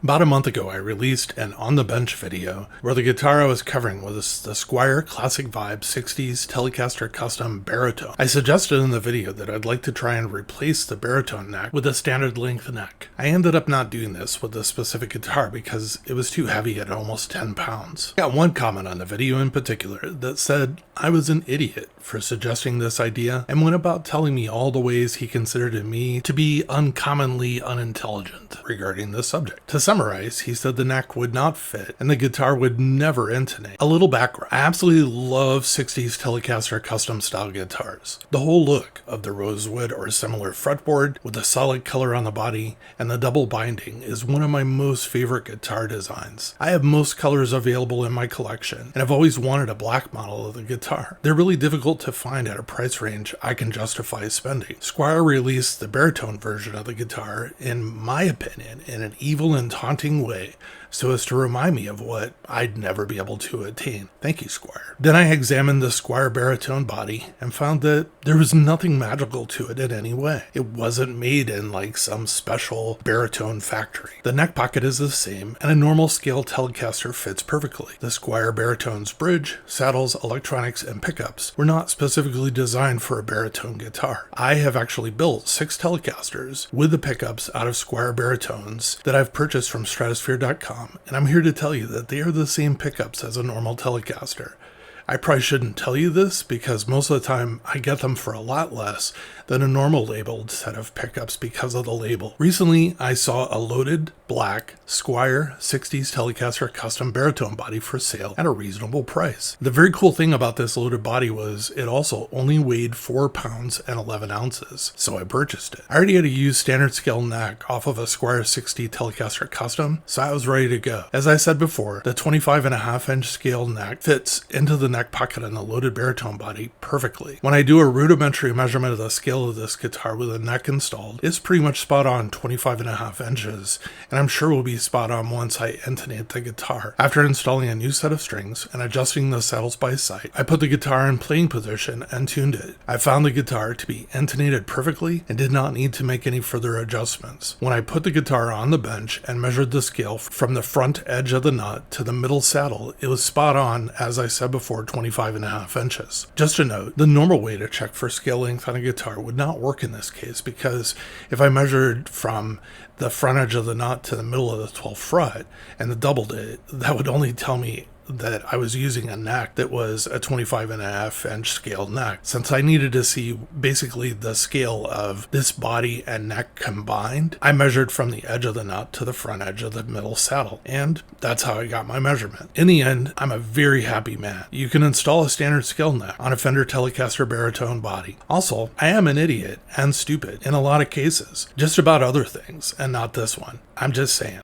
About a month ago, I released an On the Bench video where the guitar I was covering was the Squier Classic Vibe 60s Telecaster Custom Baritone. I suggested in the video that I'd like to try and replace the baritone neck with a standard length neck. I ended up not doing this with this specific guitar because it was too heavy at almost 10 pounds. I got one comment on the video in particular that said I was an idiot for suggesting this idea and went about telling me all the ways he considered me to be uncommonly unintelligent regarding this subject. To summarize, he said the neck would not fit and the guitar would never intonate. A little background. I absolutely love 60s Telecaster custom style guitars. The whole look of the rosewood or similar fretboard with the solid color on the body and the double binding is one of my most favorite guitar designs. I have most colors available in my collection and I've always wanted a black model of the guitar. They're really difficult to find at a price range I can justify spending. Squier released the baritone version of the guitar, in my opinion, in an evil and taunting way, so as to remind me of what I'd never be able to attain. Thank you, Squier. Then I examined the Squier baritone body and found that there was nothing magical to it in any way. It wasn't made in like some special baritone factory. The neck pocket is the same and a normal scale Telecaster fits perfectly. The Squier baritone's bridge, saddles, electronics, and pickups were not specifically designed for a baritone guitar. I have actually built 6 Telecasters with the pickups out of Squier baritones that I've purchased from stratosphere.com. And I'm here to tell you that they are the same pickups as a normal Telecaster. I probably shouldn't tell you this because most of the time I get them for a lot less than a normal labeled set of pickups because of the label. Recently, I saw a loaded black Squier 60s Telecaster custom baritone body for sale at a reasonable price. The very cool thing about this loaded body was it also only weighed 4 pounds and 11 ounces, so I purchased it. I already had a used standard scale neck off of a Squier 60 Telecaster custom, so I was ready to go. As I said before, the 25.5-inch scale neck fits into the neck pocket on the loaded baritone body perfectly. When I do a rudimentary measurement of the scale of this guitar with a neck installed, it's pretty much spot on 25.5 inches, and I'm sure will be spot on once I intonate the guitar. After installing a new set of strings and adjusting the saddles by sight, I put the guitar in playing position and tuned it. I found the guitar to be intonated perfectly and did not need to make any further adjustments. When I put the guitar on the bench and measured the scale from the front edge of the nut to the middle saddle, it was spot on, as I said before, 25.5 inches. Just a note, the normal way to check for scale length on a guitar would not work in this case because if I measured from the front edge of the nut to the middle of the 12th fret and doubled it, that would only tell me that I was using a neck that was a 25.5-inch scale neck. Since I needed to see basically the scale of this body and neck combined, I measured from the edge of the nut to the front edge of the middle saddle, and that's how I got my measurement. In the end, I'm a very happy man. You can install a standard scale neck on a Fender Telecaster baritone body. Also, I am an idiot and stupid in a lot of cases, just about other things, and not this one. I'm just saying.